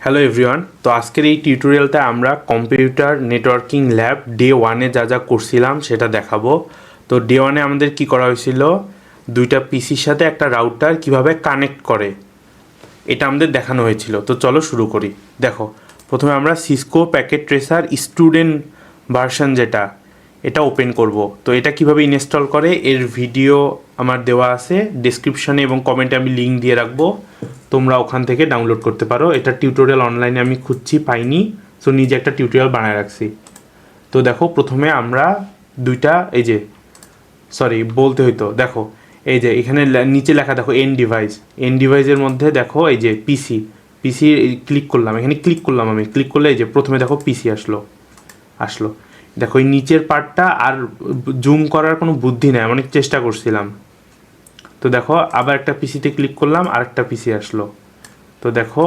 Hello everyone, তো আজকের এই টিউটোরিয়ালটা আমরা কম্পিউটার নেটওয়ার্কিং ল্যাব ডে ওয়ানে যা যা করছিলাম সেটা দেখাবো। তো ডে ওয়ানে আমাদের কি করা হয়েছিল, দুইটা পিসির সাথে একটা রাউটার কিভাবে কানেক্ট করে এটা আমাদের দেখানো হয়েছিল। তো চলো শুরু করি। দেখো, প্রথমে আমরা Cisco packet tracer student version যেটা, এটা ওপেন করব। তো এটা কিভাবে ইনস্টল করে এর ভিডিও আমার দেওয়া আছে ডেসক্রিপশনে এবং কমেন্টে, আমি লিঙ্ক দিয়ে রাখবো, তোমরা ওখান থেকে ডাউনলোড করতে পারো। এটা টিউটোরিয়াল অনলাইনে আমি খুঁজছি, পাইনি, সো নিজে একটা টিউটোরিয়াল বানায় রাখছি। তো দেখো, প্রথমে আমরা দুইটা, এই যে সরি বলতে হইতো, দেখো এই যে এখানে নিচে লেখা দেখো এন ডিভাইসের মধ্যে দেখো এই যে পিসি ক্লিক করলাম, এখানে ক্লিক করলাম, আমি ক্লিক করলে এই যে প্রথমে দেখো পিসি আসলো। দেখো এই নিচের পার্টটা আর জুম করার কোনো বুদ্ধি নেই, অনেক চেষ্টা করছিলাম। তো দেখো আবার একটা পিসিতে ক্লিক করলাম, আর একটা পিসি আসলো। তো দেখো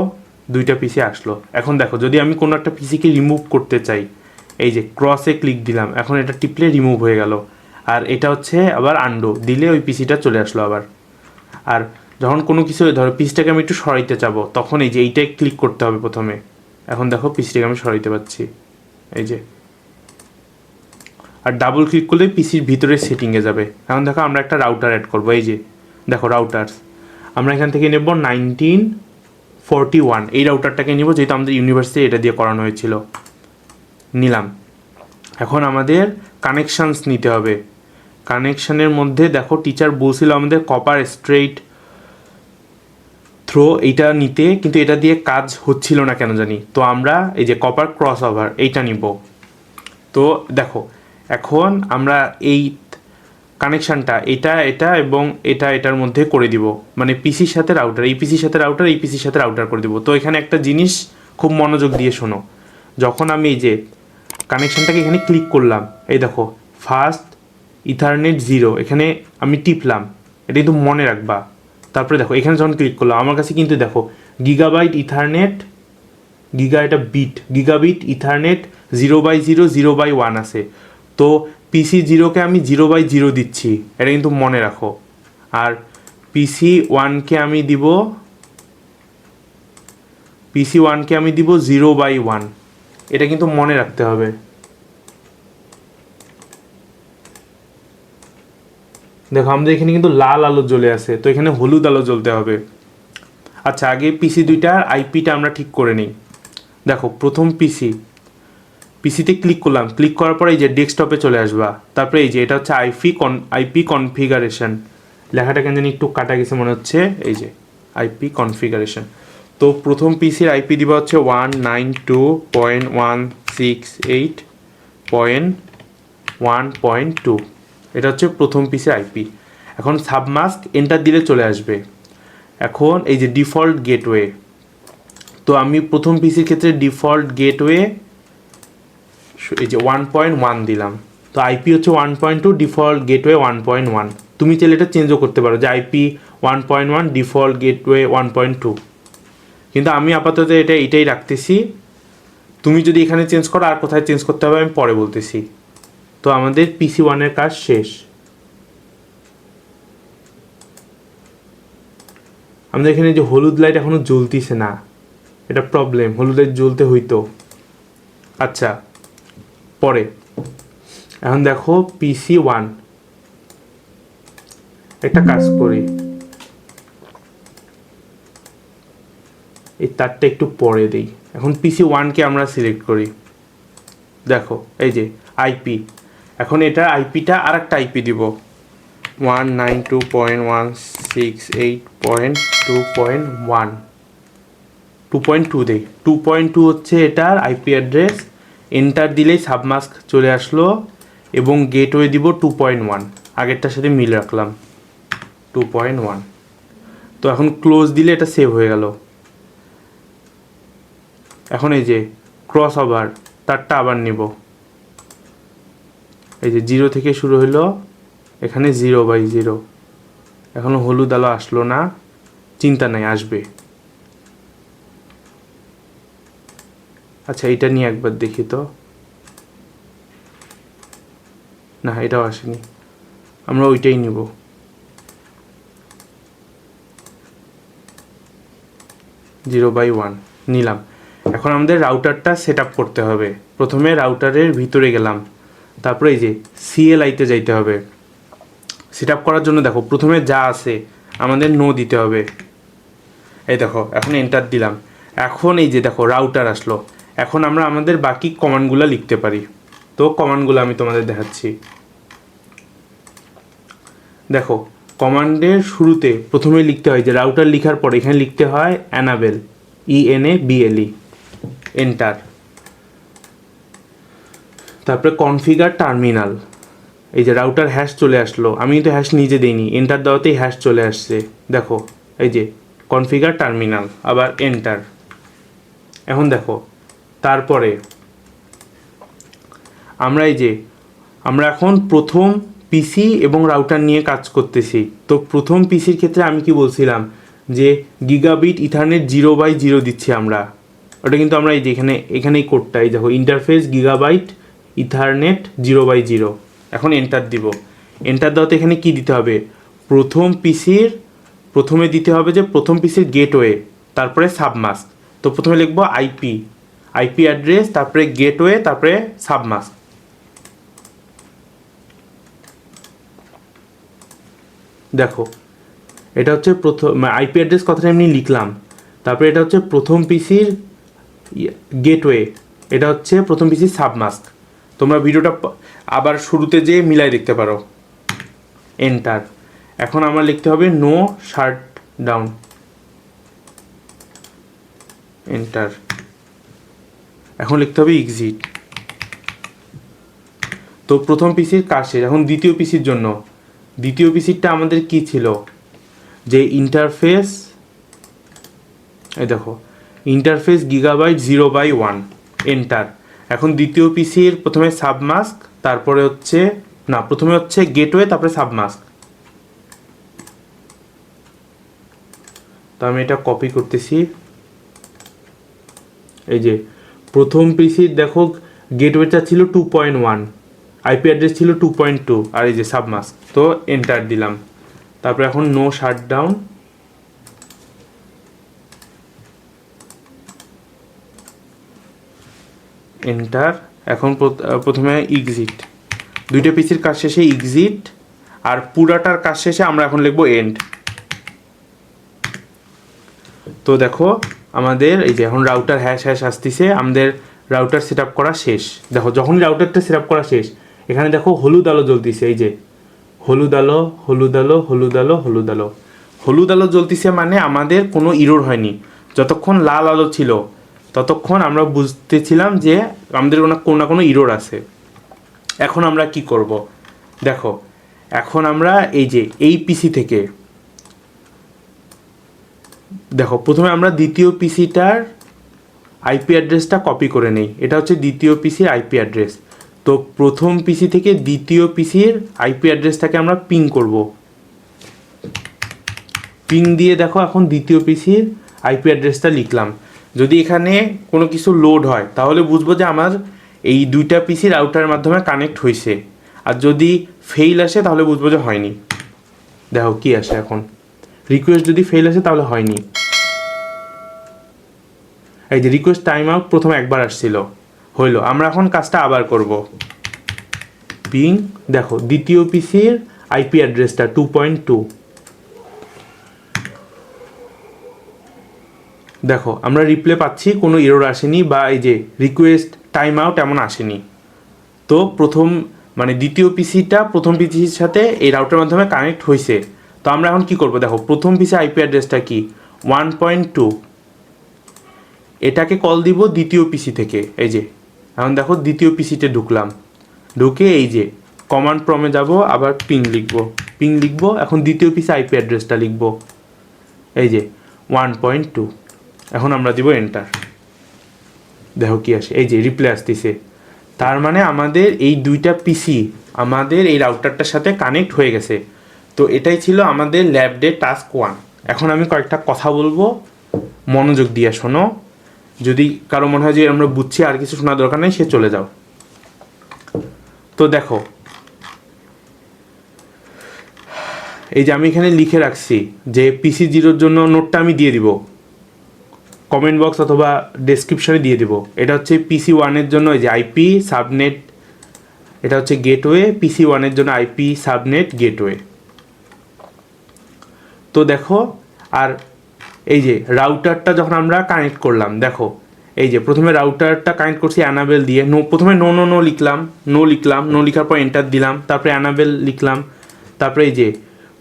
দুইটা পিসি আসলো। এখন দেখো, যদি আমি কোনো একটা পিসিকে রিমুভ করতে চাই, এই যে ক্রসে ক্লিক দিলাম, এখন এটা টিপলে রিমুভ হয়ে গেল। আর এটা হচ্ছে আবার আন্ডো দিলে ওই পিসিটা চলে আসলো আবার। আর যখন কোনো কিছু, ধরো পিসটাকে আমি একটু সরাইতে চাবো, তখন এই যে এইটাই ক্লিক করতে হবে প্রথমে। এখন দেখো পিসটাকে আমি সরাইতে পারছি, এই যে। আর ডাবল ক্লিক করলে পিসির ভিতরে সেটিংয়ে যাবে। এখন দেখো আমরা একটা রাউটার অ্যাড করবো, এই যে দেখো রাউটার্স, আমরা এখান থেকে নেব 1941, এই রাউটারটাকে নিব, যেহেতু আমাদের ইউনিভার্সিটি এটা দিয়ে করানো হয়েছিল, নিলাম। এখন আমাদের কানেকশানস নিতে হবে। কানেকশানের মধ্যে দেখো টিচার বলছিল আমাদের কপার স্ট্রেইট থ্রো এইটা নিতে, কিন্তু এটা দিয়ে কাজ হচ্ছিল না কেন জানি। তো আমরা এই যে কপার ক্রস ওভার এইটা নিব। তো দেখো এখন আমরা এই কানেকশানটা এটা এবং এটার মধ্যে করে দিব, মানে পিসির সাথে রাউটার, এই পিসির সাথে রাউটার, এই পিসির সাথে রাউটার করে দিব। তো এখানে একটা জিনিস খুব মনোযোগ দিয়ে শোনো, যখন আমি এই যে কানেকশানটাকে এখানে ক্লিক করলাম, এই দেখো ফার্স্ট ইথারনেট 0, এখানে আমি টিপলাম, এটা কিন্তু মনে রাখবা। তারপরে দেখো এখানে যখন ক্লিক করলাম, আমার কাছে কিন্তু দেখো গিগাবাইট ইথারনেট, গিগাবিট ইথারনেট 0/0 0/1 আছে। তো পিসি 0কে আমি 0/0 দিচ্ছি, এটা কিন্তু মনে রাখো। আর পিসি 1কে আমি দিব 0/1, এটা কিন্তু মনে রাখতে হবে। দেখো আমাদের এখানে কিন্তু লাল আলো জ্বলে আছে, তো এখানে হলুদ আলো জ্বলতে হবে। আচ্ছা, আগে পিসি দুইটার আইপিটা আমরা ঠিক করে নিই। দেখো প্রথম পিসিতে ক্লিক করলাম, ক্লিক করার পরে এই যে ডেস্কটপে চলে আসবা। তারপরে এই যে এটা হচ্ছে আইপি কনফিগারেশন, লেখাটা কেন জানি একটু কাটা গেছে মনে হচ্ছে, এই যে আইপি কনফিগারেশন। তো প্রথম পিসির আইপি দিবা হচ্ছে 192.168.1.2, এটা হচ্ছে প্রথম পিসির আইপি। এখন সাবমাস্ক এন্টার দিলে চলে আসবে। এখন এই যে ডিফল্ট গেটওয়ে, তো আমি প্রথম পিসির ক্ষেত্রে ডিফল্ট গেটওয়ে এই যে 1.1 দিলাম। তো আইপি হচ্ছে 1.2, ডিফল্ট গেটওয়ে 1.1। তুমি চাইলে এটা চেঞ্জও করতে পারো যে আইপি 1.1 ডিফল্ট গেটওয়ে 1.2, কিন্তু আমি আপাতত এটাই রাখতেছি। তুমি যদি এখানে চেঞ্জ করো, আর কোথায় চেঞ্জ করতে হবে আমি পরে বলতেছি। তো আমাদের পিসি 1-এর কাজ শেষ। আমাদের এখানে যে হলুদ লাইট এখনো জ্বলতিছে না, এটা প্রবলেম, হলুদ লাইট জ্বলতে হইতো। আচ্ছা পরে, এখন দেখো পিসি 1, একটা কাজ করি, এই তারটা একটু পরে দিই। এখন পিসি 1কে আমরা সিলেক্ট করি, দেখো এই যে আইপি। এখন এটা আইপিটা আর একটা আইপি দিব, 192.168.2.1, 2.2 দেই। 2.2 হচ্ছে এটার আইপি অ্যাড্রেস। এন্টার দিলেই সাবমাস্ক চলে আসলো, এবং গেটওয়ে দিব 2.1, আগেরটার সাথে মিল রাখলাম 2.1। তো এখন ক্লোজ দিলে এটা সেভ হয়ে গেল। এখন এই যে ক্রস ওভার তারটা আবার নিব, এই যে 0 থেকে শুরু হলো, এখানে 0/0। এখনো হলুদ আলো আসলো না, চিন্তা নাই, আসবে। আচ্ছা এটা নিয়ে একবার দেখি তো, না এটাও আসেনি, আমরা ওইটাই নিব। 0/1 নিলাম। এখন আমাদের রাউটারটা সেট আপ করতে হবে। প্রথমে রাউটারের ভিতরে গেলাম, তারপরে এই যে সিএলআইতে যাইতে হবে। সেট আপ করার জন্য দেখো প্রথমে যা আছে আমাদের নো দিতে হবে। এই দেখো এখন এন্টার দিলাম। এখন এই যে দেখো রাউটার আসলো। এখন আমরা আমাদের বাকি কমান্ডগুলো লিখতে পারি। তো কমান্ডগুলো আমি তোমাদের দেখাচ্ছি। দেখো কমান্ডের শুরুতে প্রথমে লিখতে হয় যে রাউটার লিখার পর এখানে লিখতে হয় অ্যানাবেল, ENABLE, এন্টার। তারপরে কনফিগার টার্মিনাল, এই যে রাউটার হ্যাশ চলে আসলো, আমি তো হ্যাশ নিজে দিইনি, এন্টার দেওয়াতেই হ্যাশ চলে আসছে। দেখো এই যে কনফিগার টার্মিনাল, আবার এন্টার। এখন দেখো তারপরে আমরা এখন প্রথম পিসি এবং রাউটার নিয়ে কাজ করতেছি। তো প্রথম পিসির ক্ষেত্রে আমি কি বলছিলাম যে গিগাবিট ইথারনেট 0/0 দিচ্ছি আমরা। ওটা কিন্তু আমরা এই যে এখানেই কোডটা, এই দেখো ইন্টারফেস গিগাবাইট ইথারনেট 0/0। এখন এন্টার দিব। এন্টার দেওয়াতে এখানে কি দিতে হবে, প্রথমে দিতে হবে যে প্রথম পিসির গেটওয়ে, তারপরে সাবমাস্ক। তো প্রথমে লিখবো আইপি অ্যাড্রেস, তারপরে গেটওয়ে, তারপরে সাবমাস্ক। দেখো এটা হচ্ছে প্রথম আইপি অ্যাড্রেস কথাটা এমনি লিখলাম, তারপরে এটা হচ্ছে প্রথম পিসির গেটওয়ে, এটা হচ্ছে প্রথম পিসির সাবমাস্ক। তোমরা ভিডিওটা আবার শুরুতে যে মিলাই দেখতে পারো। এন্টার। এখন আমরা লিখতে হবে নো শাট ডাউন, এন্টার। এখন লিখতে হবে এক্সিট। তো প্রথম পিসির কাজ শেষ। এখন দ্বিতীয় পিসির জন্য, দ্বিতীয় পিসিরটা আমাদের কি ছিল যে ইন্টারফেস, এই দেখো ইন্টারফেস গিগাবাইট 0/1, এন্টার। এখন দ্বিতীয় পিসির প্রথমে সাবমাস্ক, তারপরে প্রথমে হচ্ছে গেটওয়ে, তারপরে সাবমাস্ক। তো আমি এটা কপি করতেছি। এই যে প্রথম পিসির দেখো গেটওয়েটা ছিল 2.1, আইপি অ্যাড্রেস ছিল 2.2, আর এই যে সাবমাস্ক। তো এন্টার দিলাম। তারপরে এখন নো শাটডাউন, এন্টার। এখন প্রথমে এক্সিট, দুইটা পিসির কাজ শেষে এক্সিট, আর পুরাটার কাজ শেষে আমরা এখন লিখবো এন্ড। তো দেখো আমাদের এই যে এখন রাউটার হ্যাশ আসতেছে, আমাদের রাউটার সেট আপ করা শেষ। দেখো যখনই রাউটারটা সেট আপ করা শেষ, এখানে দেখো হলুদ আলো জ্বলতেছে, এই যে হলুদ আলো হলুদ আলো হলুদ আলো হলুদ আলো হলুদ আলো জ্বলতেছে, মানে আমাদের কোনো ইরোর হয়নি। যতক্ষণ লাল আলো ছিল ততক্ষণ আমরা বুঝতেছিলাম যে আমাদের কোনো না কোনো ইরোর আছে। এখন আমরা কি করব, দেখো এখন আমরা এই যে এই পিসি থেকে, দেখো প্রথমে আমরা দ্বিতীয় পিসিটার আইপি অ্যাড্রেসটা কপি করে নেই। এটা হচ্ছে দ্বিতীয় পিসির আইপি অ্যাড্রেস। তো প্রথম পিসি থেকে দ্বিতীয় পিসির আইপি অ্যাড্রেসটাকে আমরা পিং করব। পিং দিয়ে দেখো এখন দ্বিতীয় পিসির আইপি অ্যাড্রেসটা লিখলাম। যদি এখানে কোনো কিছু লোড হয় তাহলে বুঝবো যে আমার এই দুইটা পিসি রাউটারের মাধ্যমে কানেক্ট হয়েছে, আর যদি ফেইল আসে তাহলে বুঝবো যে হয়নি। দেখো কি আসে, এখন রিকোয়েস্ট যদি ফেল আসে তাহলে হয়নি। এই যে রিকোয়েস্ট টাইম আউট প্রথমে একবার আসছিল, হইলো। আমরা এখন কাজটা আবার করব। পিং, দেখো দ্বিতীয় পিসির আইপি অ্যাড্রেসটা 2.2। দেখো আমরা রিপ্লে পাচ্ছি, কোনো এরর আসেনি, বা এই যে রিকোয়েস্ট টাইম আউট এমন আসেনি। তো দ্বিতীয় পিসিটা প্রথম পিসির সাথে এই রাউটারের মাধ্যমে কানেক্ট হয়েছে। তো আমরা এখন কি করব, দেখো প্রথম পিসি আইপি অ্যাড্রেসটা কি 1.2, এটাকে কল দিব দ্বিতীয় পিসি থেকে। এই যে এখন দেখো দ্বিতীয় পিসিতে ঢুকলাম, ঢুকে এই যে কমান্ড প্রমে যাব, আবার পিং লিখবো। এখন দ্বিতীয় পিসি আইপি অ্যাড্রেসটা লিখবো, এই যে 1.2। এখন আমরা দিব এন্টার। দেখো কি আসে, এই যে রিপ্লে আসতেছে। তার মানে আমাদের এই দুইটা পিসি আমাদের এই রাউটারটার সাথে কানেক্ট হয়ে গেছে। তো এটাই ছিল আমাদের ল্যাব ডে টাস্ক 1। এখন আমি কয়েকটা কথা বলবো, মনোযোগ দিয়ে শোনো। যদি কারো মনে হয় যে আমরা বুঝছি আর কিছু শোনার দরকার নেই, সে চলে যাও। তো দেখো এই যে আমি এখানে লিখে রাখছি যে পিসি 0-র জন্য নোটটা আমি দিয়ে দিব, কমেন্ট বক্স অথবা ডেসক্রিপশনে দিয়ে দেবো। এটা হচ্ছে পিসি ওয়ানের জন্য এই যে আইপি সাবনেট, এটা হচ্ছে গেটওয়ে, পিসি ওয়ানের জন্য আইপি সাবনেট গেটওয়ে। তো দেখো, আর এই যে রাউটারটা যখন আমরা কানেক্ট করলাম, দেখো এই যে প্রথমে রাউটারটা কানেক্ট করছি অ্যানাবেল দিয়ে, প্রথমে নো লিখলাম, নো লিখার পর এন্টার দিলাম, তারপরে অ্যানাবেল লিখলাম, তারপরে এই যে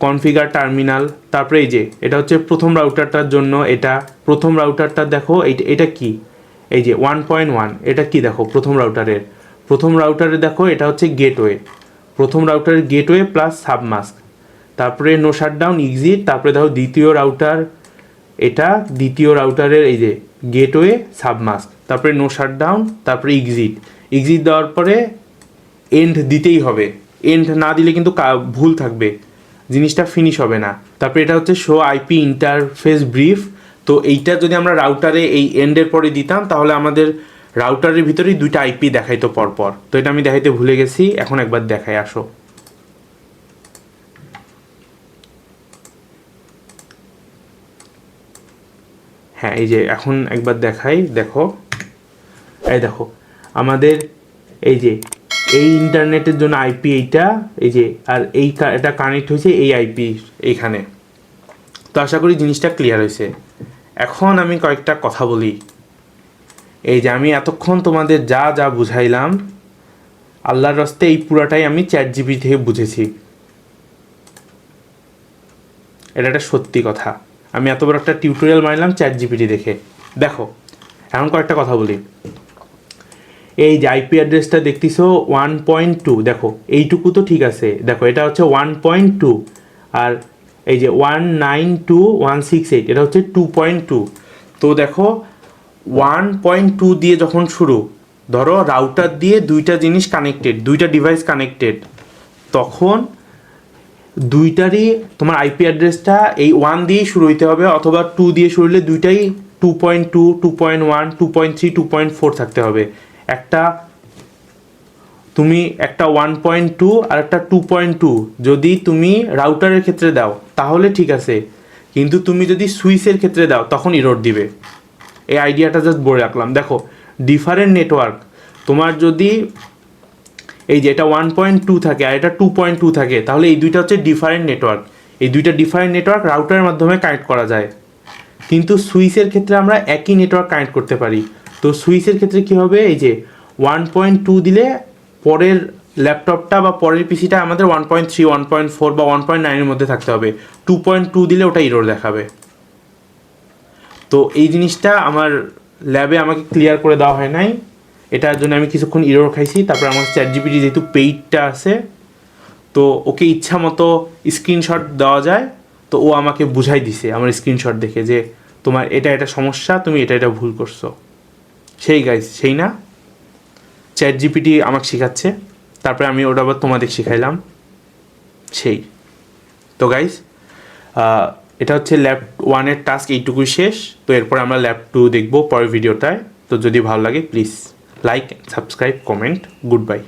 কনফিগার টার্মিনাল, তারপরে এই যে এটা হচ্ছে প্রথম রাউটারটার জন্য, এটা প্রথম রাউটারটা দেখো এটা কি, এই যে 1.1 এটা কি দেখো প্রথম রাউটারে দেখো এটা হচ্ছে গেটওয়ে, প্রথম রাউটারের গেটওয়ে প্লাস সাবমাস্ক, তারপরে নো শাটডাউন এক্সিট, তারপরে দেখো দ্বিতীয় রাউটার, এটা দ্বিতীয় রাউটারের এই যে গেটওয়ে সাবমাস্ক, তারপরে নো শাটডাউন, তারপরে এক্সিট দেওয়ার পরে এন্ড দিতেই হবে, এন্ড না দিলে কিন্তু ভুল থাকবে, জিনিসটা ফিনিশ হবে না। তারপরে এটা হচ্ছে শো আইপি ইন্টারফেস ব্রিফ, তো এইটা যদি আমরা রাউটারে এই এন্ডের পরে দিতাম তাহলে আমাদের রাউটারের ভিতরেই দুইটা আইপি দেখাইতো পরপর, তো এটা আমি দেখাইতে ভুলে গেছি, এখন একবার দেখাই আসো। হ্যাঁ এই যে এখন একবার দেখাই, দেখো এই দেখো আমাদের এই যে এই ইন্টারনেটের জন্য আইপি এইটা, এই যে আর এটা কানেক্ট হয়েছে এই আইপি এইখানে। তো আশা করি জিনিসটা ক্লিয়ার হয়েছে। এখন আমি কয়েকটা কথা বলি। এই যে আমি এতক্ষণ তোমাদের যা যা বুঝাইলাম, আল্লাহর রাস্তে এই পুরাটাই আমি চ্যাটজিপিটি থেকে বুঝেছি, এটা একটা সত্যি কথা। আমি এত বড় একটা টিউটোরিয়াল মারলাম চ্যাটজিপিটি দেখে। দেখো এখন কয়েকটা কথা বলি। এই যে আইপি অ্যাড্রেসটা দেখতেছো 1.2, দেখো এইটুকু তো ঠিক আছে, দেখো এটা হচ্ছে 1.2, আর এই যে 192.168 এটা হচ্ছে 2.2। তো দেখো 1.2 দিয়ে যখন শুরু, ধরো রাউটার দিয়ে দুইটা জিনিস কানেক্টেড, দুইটা ডিভাইস কানেক্টেড, তখন দুইটারই তোমার আইপি অ্যাড্রেসটা এই 1 দিয়েই শুরু হইতে হবে, অথবা 2 দিয়ে শুরু হলে দুইটাই 2.2, 2.1, 2.3, 2.4 থাকতে হবে। একটা তুমি একটা 1.2 আর একটা 2.2 যদি তুমি রাউটারের ক্ষেত্রে দাও তাহলে ঠিক আছে, কিন্তু তুমি যদি সুইচের ক্ষেত্রে দাও তখন ইরর দিবে। এই আইডিয়াটা জাস্ট বলে রাখলাম। দেখো ডিফারেন্ট নেটওয়ার্ক, তোমার যদি এই যে এটা 1.2 থাকে আর এটা 2.2 থাকে, তাহলে এই দুইটা হচ্ছে ডিফারেন্ট নেটওয়ার্ক, এই দুইটা ডিফারেন্ট নেটওয়ার্ক রাউটারের মাধ্যমে কানেক্ট করা যায়। কিন্তু সুইচের ক্ষেত্রে আমরা একই নেটওয়ার্ক কানেক্ট করতে পারি। তো সুইচের ক্ষেত্রে কী হবে, এই যে 1.2 দিলে পরের ল্যাপটপটা বা পরের পিসিটা আমাদের 1.3, 1.4 বা 1.9 মধ্যে থাকতে হবে, 2.2 দিলে ওটা ইরর দেখাবে। তো এই জিনিসটা আমার ল্যাবে আমাকে ক্লিয়ার করে দেওয়া হয় নাই, এটার জন্য আমি কিছুক্ষণ ইরর খাইছি। তারপর আমার চ্যাটজিপিটি যেহেতু পেইডটা আছে, তো ওকে ইচ্ছা মতো স্ক্রিনশট দেওয়া যায়, তো ও আমাকে বুঝাই দিছে আমার স্ক্রিনশট দেখে যে তোমার এটা সমস্যা, তুমি এটা ভুল করছো। সেই না চ্যাটজিপিটি আমাকে শেখাচ্ছে, তারপরে আমি ওটা আবার তোমাদের শেখাইলাম। তো গাইস এটা হচ্ছে ল্যাব 1-এর টাস্ক এইটুকুই শেষ। তো এরপর আমরা ল্যাব 2 দেখবো পরের ভিডিওটায়। তো যদি ভালো লাগে please like, subscribe, comment. Good bye.